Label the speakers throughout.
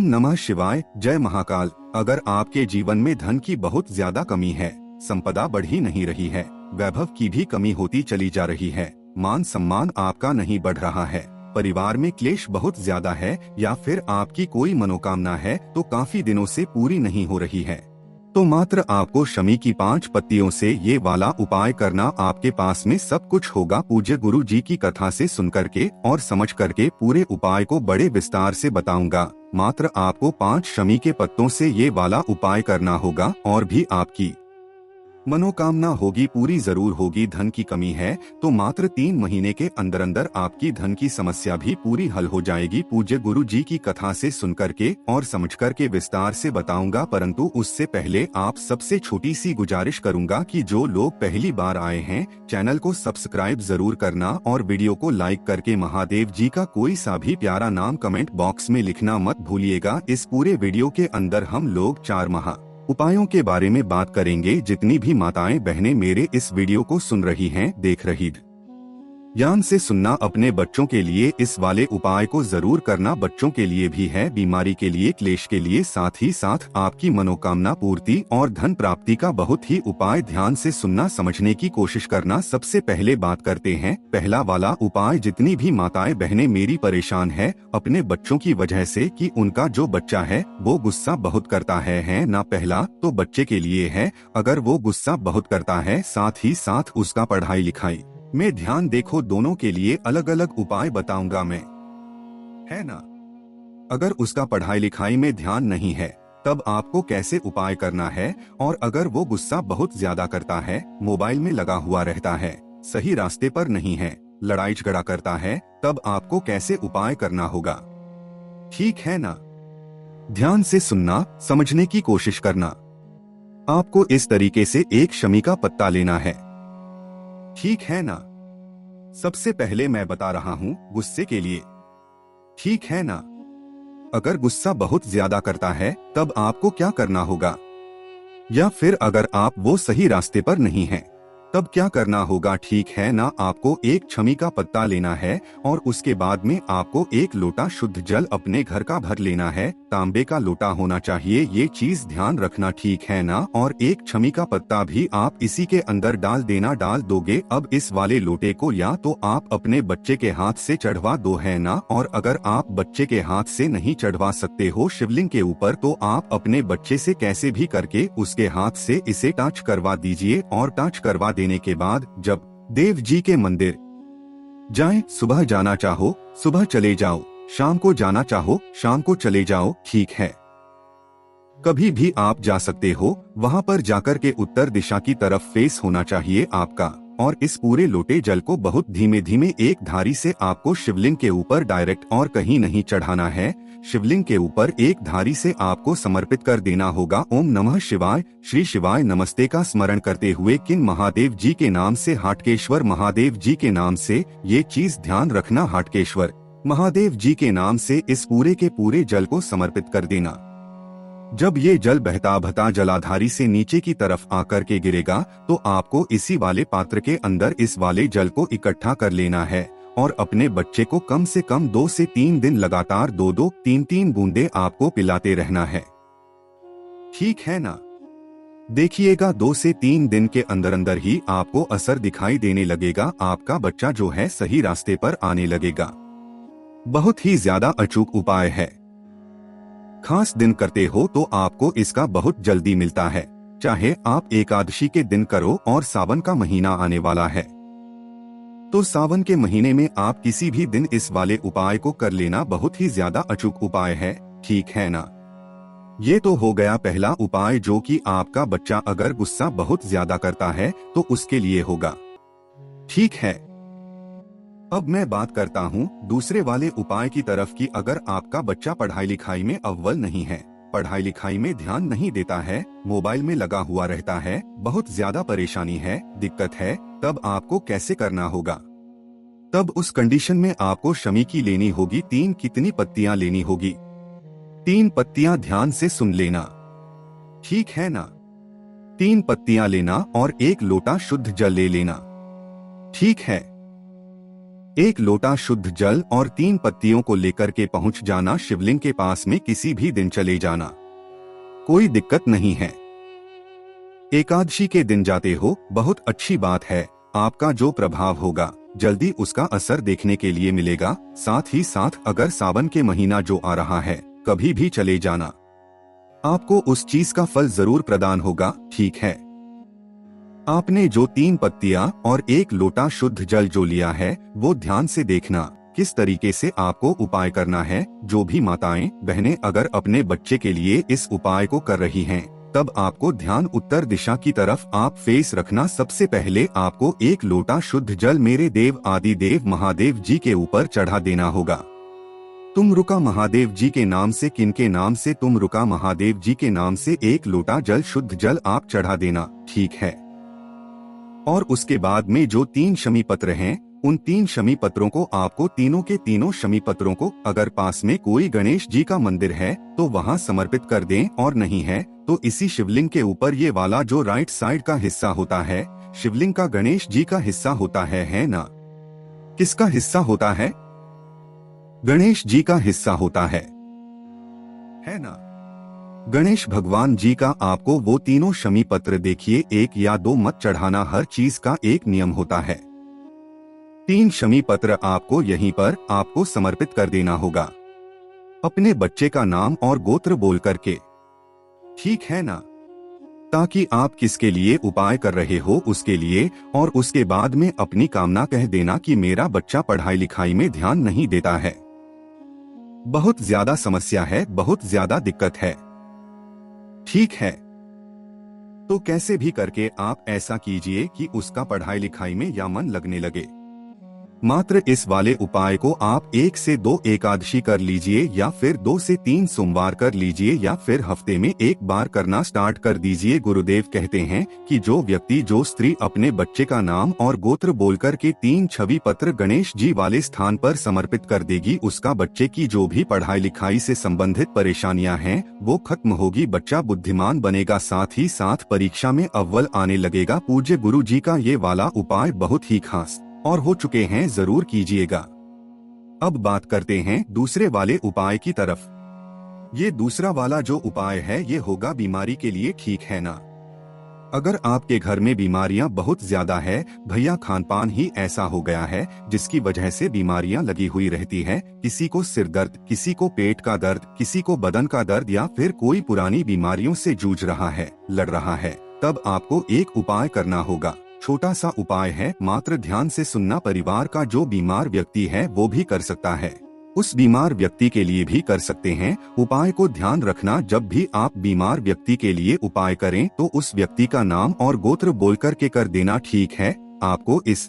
Speaker 1: ओम नमः शिवाय। जय महाकाल। अगर आपके जीवन में धन की बहुत ज्यादा कमी है, संपदा बढ़ ही नहीं रही है, वैभव की भी कमी होती चली जा रही है, मान सम्मान आपका नहीं बढ़ रहा है, परिवार में क्लेश बहुत ज्यादा है, या फिर आपकी कोई मनोकामना है तो काफी दिनों से पूरी नहीं हो रही है, तो मात्र आपको शमी की 5 पत्तियों से ये वाला उपाय करना। आपके पास में सब कुछ होगा। पूज्य गुरु जी की कथा से सुन करके और समझ करके पूरे उपाय को बड़े विस्तार से बताऊंगा। मात्र आपको 5 शमी के पत्तों से ये वाला उपाय करना होगा और भी आपकी मनोकामना होगी, पूरी जरूर होगी। धन की कमी है तो मात्र 3 महीने के अंदर अंदर आपकी धन की समस्या भी पूरी हल हो जाएगी। पूज्य गुरु जी की कथा से सुन करके और समझ करके विस्तार से बताऊंगा, परंतु उससे पहले आप सबसे छोटी सी गुजारिश करूंगा कि जो लोग पहली बार आए हैं, चैनल को सब्सक्राइब जरूर करना और वीडियो को लाइक करके महादेव जी का कोई सा भी प्यारा नाम कमेंट बॉक्स में लिखना मत भूलिएगा। इस पूरे वीडियो के अंदर हम लोग 4 महा उपायों के बारे में बात करेंगे। जितनी भी माताएं बहनें मेरे इस वीडियो को सुन रही हैं, देख रही ध्यान से सुनना। अपने बच्चों के लिए इस वाले उपाय को जरूर करना। बच्चों के लिए भी है, बीमारी के लिए, क्लेश के लिए, साथ ही साथ आपकी मनोकामना पूर्ति और धन प्राप्ति का बहुत ही उपाय। ध्यान से सुनना, समझने की कोशिश करना। सबसे पहले बात करते हैं पहला वाला उपाय। जितनी भी माताएं बहनें मेरी परेशान है अपने बच्चों की वजह से कि उनका जो बच्चा है वो गुस्सा बहुत करता है ना। पहला तो बच्चे के लिए है, अगर वो गुस्सा बहुत करता है, साथ ही साथ उसका पढ़ाई लिखाई में ध्यान देखो, दोनों के लिए अलग अलग उपाय बताऊंगा मैं, है ना। अगर उसका पढ़ाई लिखाई में ध्यान नहीं है तब आपको कैसे उपाय करना है, और अगर वो गुस्सा बहुत ज्यादा करता है, मोबाइल में लगा हुआ रहता है, सही रास्ते पर नहीं है, लड़ाई झगड़ा करता है, तब आपको कैसे उपाय करना होगा, ठीक है ना। ध्यान से सुनना, समझने की कोशिश करना। आपको इस तरीके से एक शमी का पत्ता लेना है, ठीक है ना। सबसे पहले मैं बता रहा हूँ गुस्से के लिए, ठीक है ना। अगर गुस्सा बहुत ज्यादा करता है तब आपको क्या करना होगा, या फिर अगर आप वो सही रास्ते पर नहीं हैं तब क्या करना होगा, ठीक है ना। आपको एक छमी का पत्ता लेना है और उसके बाद में आपको एक लोटा शुद्ध जल अपने घर का भर लेना है। तांबे का लोटा होना चाहिए, ये चीज ध्यान रखना, ठीक है ना। और एक छमी का पत्ता भी आप इसी के अंदर डाल देना। डाल दोगे अब इस वाले लोटे को या तो आप अपने बच्चे के हाथ से चढ़वा दो, है ना। और अगर आप बच्चे के हाथ से नहीं चढ़वा सकते हो शिवलिंग के ऊपर, तो आप अपने बच्चे से कैसे भी करके उसके हाथ से इसे टच करवा दीजिए। और टच करवा देने के बाद जब देव जी के मंदिर जाएं, सुबह जाना चाहो सुबह चले जाओ, शाम को जाना चाहो शाम को चले जाओ, ठीक है। कभी भी आप जा सकते हो, वहां पर जाकर के उत्तर दिशा की तरफ फेस होना चाहिए आपका। और इस पूरे लोटे जल को बहुत धीमे धीमे एक धारी से आपको शिवलिंग के ऊपर डायरेक्ट और कहीं नहीं चढ़ाना है, शिवलिंग के ऊपर एक धारी से आपको समर्पित कर देना होगा। ओम नमः शिवाय, श्री शिवाय नमस्ते का स्मरण करते हुए किन महादेव जी के नाम से, हाटकेश्वर महादेव जी के नाम से, ये चीज ध्यान रखना, हाटकेश्वर महादेव जी के नाम से इस पूरे के पूरे जल को समर्पित कर देना। जब ये जल बहता बहता जलाधारी से नीचे की तरफ आकर के गिरेगा तो आपको इसी वाले पात्र के अंदर इस वाले जल को इकट्ठा कर लेना है और अपने बच्चे को कम से कम 2 से 3 दिन लगातार 2-2, 3-3 बूंदे आपको पिलाते रहना है, ठीक है ना। देखिएगा 2 से 3 दिन के अंदर अंदर ही आपको असर दिखाई देने लगेगा, आपका बच्चा जो है सही रास्ते पर आने लगेगा। बहुत ही ज्यादा अचूक उपाय है, खास दिन करते हो तो आपको इसका बहुत जल्दी मिलता है। चाहे आप एकादशी के दिन करो, और सावन का महीना आने वाला है तो सावन के महीने में आप किसी भी दिन इस वाले उपाय को कर लेना, बहुत ही ज्यादा अचूक उपाय है, ठीक है ना। ये तो हो गया पहला उपाय, जो कि आपका बच्चा अगर गुस्सा बहुत ज्यादा करता है तो उसके लिए होगा, ठीक है। अब मैं बात करता हूँ दूसरे वाले उपाय की तरफ की। अगर आपका बच्चा पढ़ाई लिखाई में अव्वल नहीं है, पढ़ाई लिखाई में ध्यान नहीं देता है, मोबाइल में लगा हुआ रहता है, बहुत ज्यादा परेशानी है, दिक्कत है, तब आपको कैसे करना होगा। तब उस कंडीशन में आपको शमी की लेनी होगी। 3 कितनी पत्तियां लेनी होगी, 3 पत्तियां, ध्यान से सुन लेना, ठीक है ना। 3 पत्तियां लेना और एक लोटा शुद्ध जल ले लेना, ठीक है। एक लोटा शुद्ध जल और 3 पत्तियों को लेकर के पहुंच जाना शिवलिंग के पास में किसी भी दिन चले जाना, कोई दिक्कत नहीं है। एकादशी के दिन जाते हो, बहुत अच्छी बात है। आपका जो प्रभाव होगा जल्दी उसका असर देखने के लिए मिलेगा। साथ ही साथ अगर सावन के महीना जो आ रहा है, कभी भी चले जाना, आपको उस चीज का फल जरूर प्रदान होगा। ठीक है, आपने जो 3 पत्तियां और 1 लोटा शुद्ध जल जो लिया है, वो ध्यान से देखना किस तरीके से आपको उपाय करना है। जो भी माताएं बहनें अगर अपने बच्चे के लिए इस उपाय को कर रही हैं, तब आपको ध्यान उत्तर दिशा की तरफ आप फेस रखना। सबसे पहले आपको 1 लोटा शुद्ध जल मेरे देव आदि देव महादेव जी के ऊपर चढ़ा देना होगा। तुम रुका महादेव जी के नाम से, किनके नाम से? तुम रुका महादेव जी के नाम से 1 लोटा जल शुद्ध जल आप चढ़ा देना। ठीक है, और उसके बाद में जो 3 शमी पत्र हैं, उन 3 शमी पत्रों को आपको तीनों के तीनों शमी पत्रों को अगर पास में कोई गणेश जी का मंदिर है तो वहां समर्पित कर दें, और नहीं है तो इसी शिवलिंग के ऊपर ये वाला जो राइट साइड का हिस्सा होता है शिवलिंग का, गणेश जी का हिस्सा होता है ना? किसका हिस्सा होता है? गणेश जी का हिस्सा होता है ना? गणेश भगवान जी का आपको वो तीनों शमी पत्र देखिए, 1 या 2 मत चढ़ाना, हर चीज का एक नियम होता है। 3 शमी पत्र आपको यहीं पर आपको समर्पित कर देना होगा, अपने बच्चे का नाम और गोत्र बोल करके। ठीक है ना? ताकि आप किसके लिए उपाय कर रहे हो उसके लिए, और उसके बाद में अपनी कामना कह देना कि मेरा बच्चा पढ़ाई लिखाई में ध्यान नहीं देता है, बहुत ज्यादा समस्या है, बहुत ज्यादा दिक्कत है। ठीक है, तो कैसे भी करके आप ऐसा कीजिए कि उसका पढ़ाई लिखाई में या मन लगने लगे। मात्र इस वाले उपाय को आप 1 से 2 एकादशी कर लीजिए, या फिर 2 से 3 सोमवार कर लीजिए, या फिर हफ्ते में 1 बार करना स्टार्ट कर दीजिए। गुरुदेव कहते हैं कि जो व्यक्ति जो स्त्री अपने बच्चे का नाम और गोत्र बोलकर के 3 छवि पत्र गणेश जी वाले स्थान पर समर्पित कर देगी, उसका बच्चे की जो भी पढ़ाई लिखाई से संबंधित परेशानियां हैं वो खत्म होगी, बच्चा बुद्धिमान बनेगा, साथ ही साथ परीक्षा में अव्वल आने लगेगा। पूज्य गुरु जी का ये वाला उपाय बहुत ही खास और हो चुके हैं, जरूर कीजिएगा। अब बात करते हैं दूसरे वाले उपाय की तरफ। ये दूसरा वाला जो उपाय है ये होगा बीमारी के लिए। ठीक है ना? अगर आपके घर में बीमारियां बहुत ज्यादा है, भैया खान पान ही ऐसा हो गया है जिसकी वजह से बीमारियां लगी हुई रहती हैं, किसी को सिर दर्द, किसी को पेट का दर्द, किसी को बदन का दर्द, या फिर कोई पुरानी बीमारियों से जूझ रहा है, लड़ रहा है, तब आपको एक उपाय करना होगा। छोटा सा उपाय है, मात्र ध्यान से सुनना। परिवार का जो बीमार व्यक्ति है वो भी कर सकता है, उस बीमार व्यक्ति के लिए भी कर सकते हैं। उपाय को ध्यान रखना, जब भी आप बीमार व्यक्ति के लिए उपाय करें तो उस व्यक्ति का नाम और गोत्र बोल कर के कर देना। ठीक है, आपको इस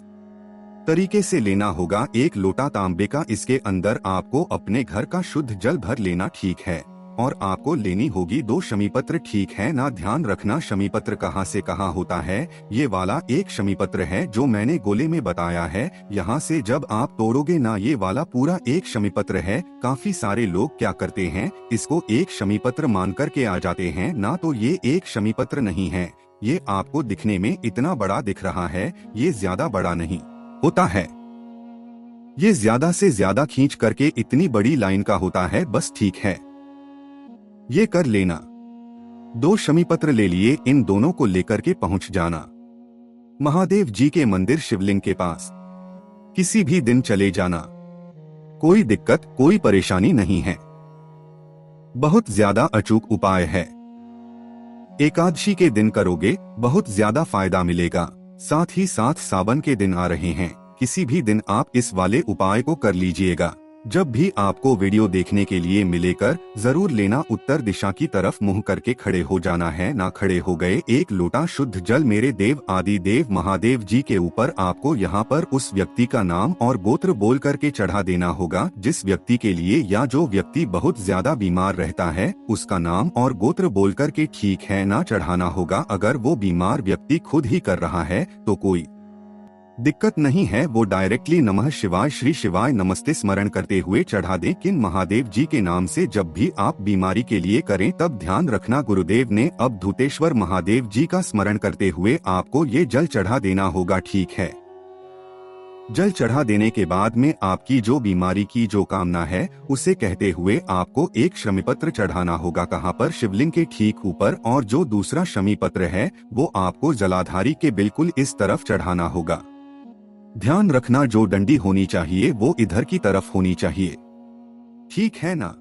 Speaker 1: तरीके से लेना होगा 1 लोटा तांबे का, इसके अंदर आपको अपने घर का शुद्ध जल भर लेना। ठीक है, और आपको लेनी होगी 2 शमी पत्र। ठीक है ना? ध्यान रखना शमी पत्र कहाँ से कहाँ होता है। ये वाला 1 शमी पत्र है जो मैंने गोले में बताया है, यहाँ से जब आप तोड़ोगे ना, ये वाला पूरा 1 शमी पत्र है। काफी सारे लोग क्या करते हैं, इसको 1 शमी पत्र मान करके आ जाते हैं ना, तो ये 1 शमी पत्र नहीं है। ये आपको दिखने में इतना बड़ा दिख रहा है, ये ज्यादा बड़ा नहीं होता है, ये ज्यादा से ज्यादा खींच करके इतनी बड़ी लाइन का होता है बस। ठीक है, ये कर लेना। 2 शमी पत्र ले लिए, इन दोनों को लेकर के पहुंच जाना महादेव जी के मंदिर शिवलिंग के पास। किसी भी दिन चले जाना, कोई दिक्कत कोई परेशानी नहीं है, बहुत ज्यादा अचूक उपाय है। एकादशी के दिन करोगे बहुत ज्यादा फायदा मिलेगा। साथ ही साथ सावन के दिन आ रहे हैं, किसी भी दिन आप इस वाले उपाय को कर लीजिएगा। जब भी आपको वीडियो देखने के लिए मिलेकर जरूर लेना, उत्तर दिशा की तरफ मुंह करके खड़े हो जाना है ना। खड़े हो गए, 1 लोटा शुद्ध जल मेरे देव आदि देव महादेव जी के ऊपर आपको यहाँ पर उस व्यक्ति का नाम और गोत्र बोल करके चढ़ा देना होगा, जिस व्यक्ति के लिए या जो व्यक्ति बहुत ज्यादा बीमार रहता है उसका नाम और गोत्र बोल करके। ठीक है ना? चढ़ाना होगा। अगर वो बीमार व्यक्ति खुद ही कर रहा है तो कोई दिक्कत नहीं है, वो डायरेक्टली नमः शिवाय श्री शिवाय नमस्ते स्मरण करते हुए चढ़ा दें। किन महादेव जी के नाम से जब भी आप बीमारी के लिए करें तब ध्यान रखना गुरुदेव ने अब धूतेश्वर महादेव जी का स्मरण करते हुए आपको ये जल चढ़ा देना होगा। ठीक है, जल चढ़ा देने के बाद में आपकी जो बीमारी की जो कामना है उसे कहते हुए आपको एक शमी पत्र चढ़ाना होगा। कहाँ पर? शिवलिंग के ठीक ऊपर। और जो दूसरा शमी पत्र है वो आपको जलाधारी के बिल्कुल इस तरफ चढ़ाना होगा। ध्यान रखना, जो डंडी होनी चाहिए वो इधर की तरफ होनी चाहिए, ठीक है ना।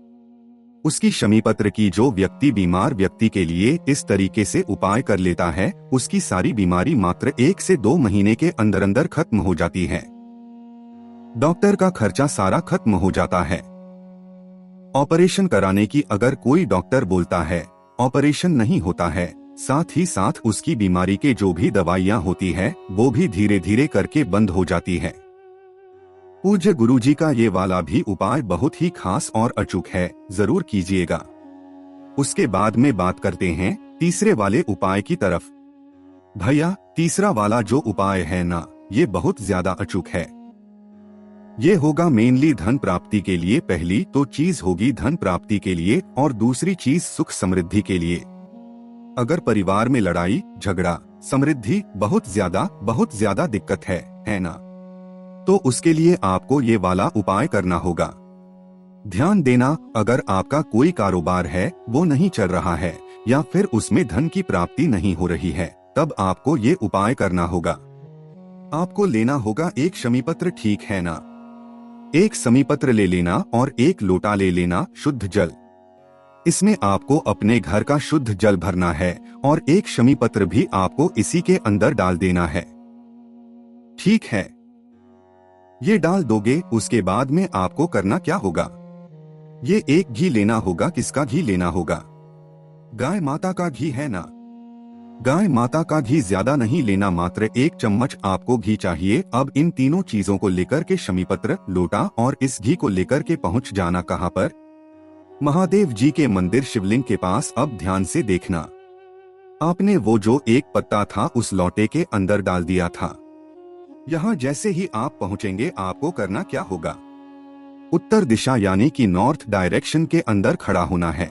Speaker 1: उसकी शमी पत्र की जो व्यक्ति बीमार व्यक्ति के लिए इस तरीके से उपाय कर लेता है उसकी सारी बीमारी मात्र 1 से 2 महीने के अंदर अंदर खत्म हो जाती है। डॉक्टर का खर्चा सारा खत्म हो जाता है। ऑपरेशन कराने की अगर कोई डॉक्टर बोलता है, ऑपरेशन नहीं होता है, साथ ही साथ उसकी बीमारी के जो भी दवाइयाँ होती है वो भी धीरे धीरे करके बंद हो जाती है। पूज्य गुरुजी का ये वाला भी उपाय बहुत ही खास और अचूक है, जरूर कीजिएगा। उसके बाद में बात करते हैं तीसरे वाले उपाय की तरफ। भैया, तीसरा वाला जो उपाय है ना, ये बहुत ज्यादा अचूक है। ये होगा मेनली धन प्राप्ति के लिए। पहली तो चीज होगी धन प्राप्ति के लिए और दूसरी चीज सुख समृद्धि के लिए। अगर परिवार में लड़ाई झगड़ा, समृद्धि बहुत ज्यादा दिक्कत है ना, तो उसके लिए आपको ये वाला उपाय करना होगा। ध्यान देना, अगर आपका कोई कारोबार है वो नहीं चल रहा है या फिर उसमें धन की प्राप्ति नहीं हो रही है, तब आपको ये उपाय करना होगा। आपको लेना होगा एक शमी पत्र, ठीक है ना। एक शमी पत्र ले लेना और एक लोटा ले लेना शुद्ध जल। इसमें आपको अपने घर का शुद्ध जल भरना है और एक शमी पत्र भी आपको इसी के अंदर डाल देना है, ठीक है। ये डाल दोगे, उसके बाद में आपको करना क्या होगा? ये एक घी लेना होगा। किसका घी लेना होगा? गाय माता का घी, है ना। गाय माता का घी ज्यादा नहीं लेना, मात्र 1 चम्मच आपको घी चाहिए। अब इन तीनों चीजों को लेकर के शमी पत्र, लोटा और इस घी को लेकर के पहुंच जाना कहाँ पर? महादेव जी के मंदिर शिवलिंग के पास। अब ध्यान से देखना, आपने वो जो एक पत्ता था उस लोटे के अंदर डाल दिया था। यहाँ जैसे ही आप पहुँचेंगे आपको करना क्या होगा? उत्तर दिशा यानी कि नॉर्थ डायरेक्शन के अंदर खड़ा होना है।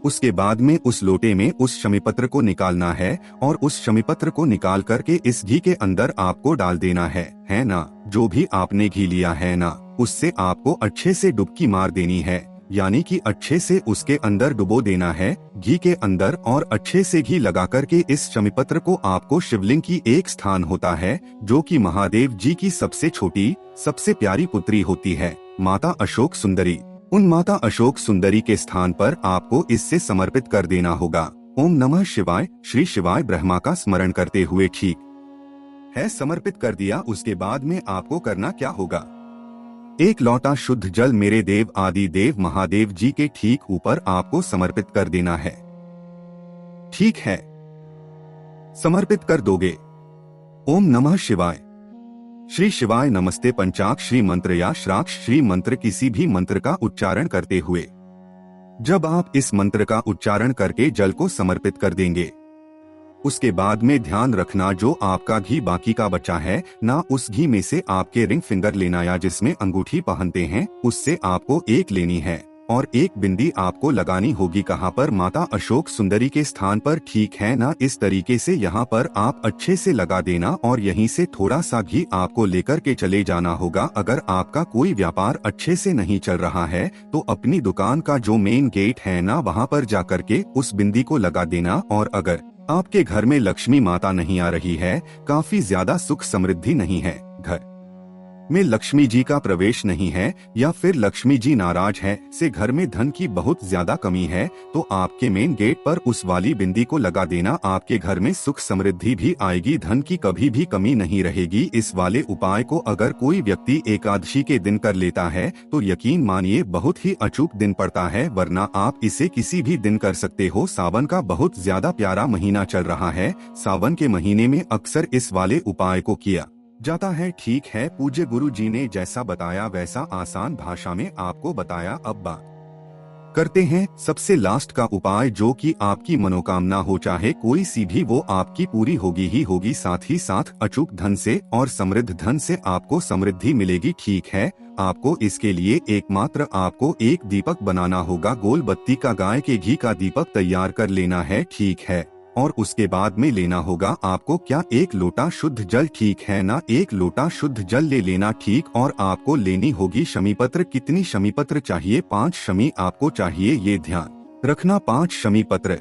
Speaker 1: उसके बाद में उस लोटे में उस शमी पत्र को निकालना है और उस शमी पत्र को निकाल करके इस घी के अंदर आपको डाल देना है ना। जो भी आपने घी लिया है ना, उससे आपको अच्छे से डुबकी मार देनी है, यानी कि अच्छे से उसके अंदर डुबो देना है घी के अंदर। और अच्छे से घी लगा करके इस शमी पत्र को आपको शिवलिंग की एक स्थान होता है जो कि महादेव जी की सबसे छोटी सबसे प्यारी पुत्री होती है, माता अशोक सुंदरी। उन माता अशोक सुंदरी के स्थान पर आपको इससे समर्पित कर देना होगा। ओम नमः शिवाय, श्री शिवाय ब्रह्मा का स्मरण करते हुए, ठीक है। समर्पित कर दिया। उसके बाद में आपको करना क्या होगा? एक लोटा शुद्ध जल मेरे देव आदि देव महादेव जी के ठीक ऊपर आपको समर्पित कर देना है, ठीक है। समर्पित कर दोगे। ओम नमः शिवाय, श्री शिवाय नमस्ते पंचाक्षरी मंत्र या श्राक्ष मंत्र, किसी भी मंत्र का उच्चारण करते हुए जब आप इस मंत्र का उच्चारण करके जल को समर्पित कर देंगे, उसके बाद में ध्यान रखना जो आपका घी बाकी का बचा है ना, उस घी में से आपके रिंग फिंगर लेना या जिसमें अंगूठी पहनते हैं उससे आपको एक लेनी है और एक बिंदी आपको लगानी होगी। कहाँ पर? माता अशोक सुंदरी के स्थान पर, ठीक है ना। इस तरीके से यहाँ पर आप अच्छे से लगा देना और यहीं से थोड़ा सा घी आपको लेकर के चले जाना होगा। अगर आपका कोई व्यापार अच्छे से नहीं चल रहा है तो अपनी दुकान का जो मेन गेट है ना, वहाँ पर जाकर के उस बिंदी को लगा देना। और अगर आपके घर में लक्ष्मी माता नहीं आ रही है, काफी ज्यादा सुख समृद्धि नहीं है, घर में लक्ष्मी जी का प्रवेश नहीं है या फिर लक्ष्मी जी नाराज है से घर में धन की बहुत ज्यादा कमी है, तो आपके मेन गेट पर उस वाली बिंदी को लगा देना। आपके घर में सुख समृद्धि भी आएगी, धन की कभी भी कमी नहीं रहेगी। इस वाले उपाय को अगर कोई व्यक्ति एकादशी के दिन कर लेता है तो यकीन मानिए बहुत ही अचूक दिन पड़ता है, वरना आप इसे किसी भी दिन कर सकते हो। सावन का बहुत ज्यादा प्यारा महीना चल रहा है, सावन के महीने में अक्सर इस वाले उपाय को किया जाता है, ठीक है। पूज्य गुरु जी ने जैसा बताया वैसा आसान भाषा में आपको बताया। अब बात करते हैं सबसे लास्ट का उपाय, जो कि आपकी मनोकामना हो चाहे कोई सी भी, वो आपकी पूरी होगी ही होगी। साथ ही साथ अचूक धन से और समृद्ध धन से आपको समृद्धि मिलेगी, ठीक है। आपको इसके लिए एकमात्र आपको एक दीपक बनाना होगा। गोल बत्ती का गाय के घी का दीपक तैयार कर लेना है, ठीक है। और उसके बाद में लेना होगा आपको क्या 1 लोटा शुद्ध जल, ठीक है ना। 1 लोटा शुद्ध जल ले लेना, ठीक। और आपको लेनी होगी शमी पत्र। कितनी शमी पत्र चाहिए? 5 शमी आपको चाहिए, ये ध्यान रखना, 5 शमी पत्र।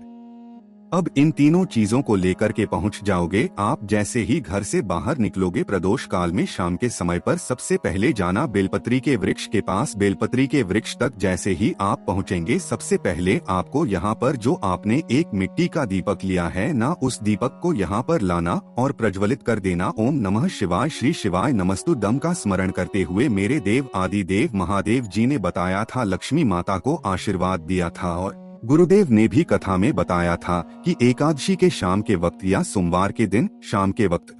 Speaker 1: अब इन तीनों चीजों को लेकर के पहुंच जाओगे आप। जैसे ही घर से बाहर निकलोगे प्रदोष काल में शाम के समय पर सबसे पहले जाना बेलपत्री के वृक्ष के पास। बेलपत्री के वृक्ष तक जैसे ही आप पहुंचेंगे सबसे पहले आपको यहाँ पर जो आपने एक मिट्टी का दीपक लिया है ना, उस दीपक को यहाँ पर लाना और प्रज्वलित कर देना। ओम नमः शिवाय, श्री शिवाय नमस्तुभ्यं का स्मरण करते हुए। मेरे देव आदि देव महादेव जी ने बताया था, लक्ष्मी माता को आशीर्वाद दिया था और गुरुदेव ने भी कथा में बताया था कि एकादशी के शाम के वक्त या सोमवार के दिन शाम के वक्त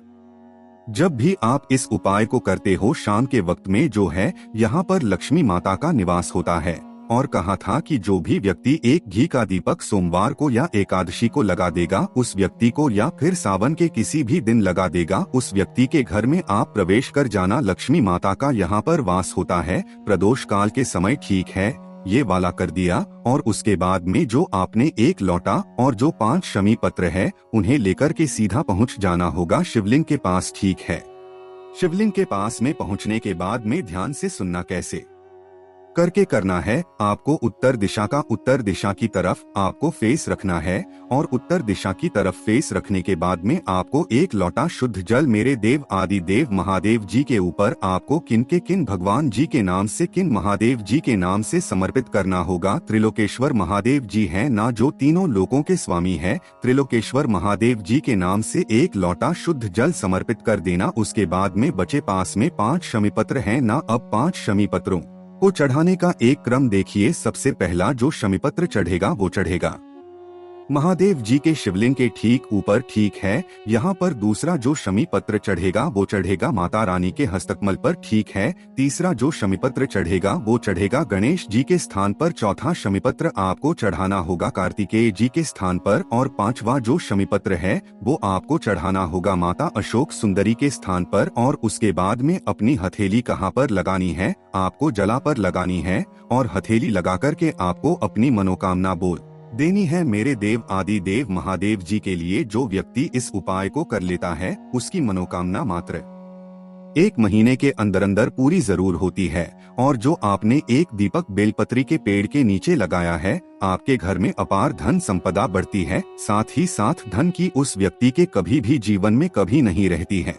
Speaker 1: जब भी आप इस उपाय को करते हो, शाम के वक्त में जो है यहाँ पर लक्ष्मी माता का निवास होता है। और कहा था कि जो भी व्यक्ति एक घी का दीपक सोमवार को या एकादशी को लगा देगा, उस व्यक्ति को या फिर सावन के किसी भी दिन लगा देगा, उस व्यक्ति के घर में आप प्रवेश कर जाना। लक्ष्मी माता का यहाँ पर वास होता है। प्रदोष काल के समय, ठीक है, ये वाला कर दिया। और उसके बाद में जो आपने 1 लोटा और जो 5 शमी पत्र है उन्हें लेकर के सीधा पहुंच जाना होगा शिवलिंग के पास, ठीक है। शिवलिंग के पास में पहुंचने के बाद में ध्यान से सुनना कैसे करके करना है। आपको उत्तर दिशा की तरफ आपको फेस रखना है और उत्तर दिशा की तरफ फेस रखने के बाद में आपको 1 लोटा शुद्ध जल मेरे देव आदि देव महादेव जी के ऊपर आपको किन भगवान जी के नाम से, किन महादेव जी के नाम से समर्पित करना होगा। त्रिलोकेश्वर महादेव जी हैं ना, जो तीनों लोकों के स्वामी है। त्रिलोकेश्वर महादेव जी के नाम से 1 लोटा शुद्ध जल समर्पित कर देना। उसके बाद में बचे पास में 5 शमी पत्र है ना। अब 5 शमी पत्रों को चढ़ाने का एक क्रम देखिए। सबसे पहला जो शमीपत्र चढ़ेगा वो चढ़ेगा महादेव जी के शिवलिंग के ठीक ऊपर, ठीक है। यहाँ पर दूसरा जो शमी पत्र चढ़ेगा वो चढ़ेगा माता रानी के हस्तकमल पर, ठीक है। तीसरा जो शमी पत्र चढ़ेगा वो चढ़ेगा गणेश जी के स्थान पर। चौथा शमी पत्र आपको चढ़ाना होगा कार्तिकेय जी के स्थान पर। और 5वां जो शमी पत्र है वो आपको चढ़ाना होगा माता अशोक सुंदरी के स्थान पर। और उसके बाद में अपनी हथेली कहाँ पर लगानी है? आपको जला पर लगानी है और हथेली लगा करके आपको अपनी मनोकामना बोल देनी है। मेरे देव आदि देव महादेव जी के लिए जो व्यक्ति इस उपाय को कर लेता है उसकी मनोकामना मात्र 1 महीने के अंदर अंदर पूरी जरूर होती है। और जो आपने एक दीपक बेलपत्री के पेड़ के नीचे लगाया है, आपके घर में अपार धन संपदा बढ़ती है। साथ ही साथ धन की उस व्यक्ति के कभी भी जीवन में कभी नहीं रहती है।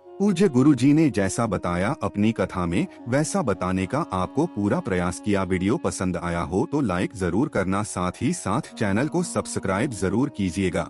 Speaker 1: पूज्य गुरु जी ने जैसा बताया अपनी कथा में वैसा बताने का आपको पूरा प्रयास किया। वीडियो पसंद आया हो तो लाइक जरूर करना, साथ ही साथ चैनल को सब्सक्राइब जरूर कीजिएगा।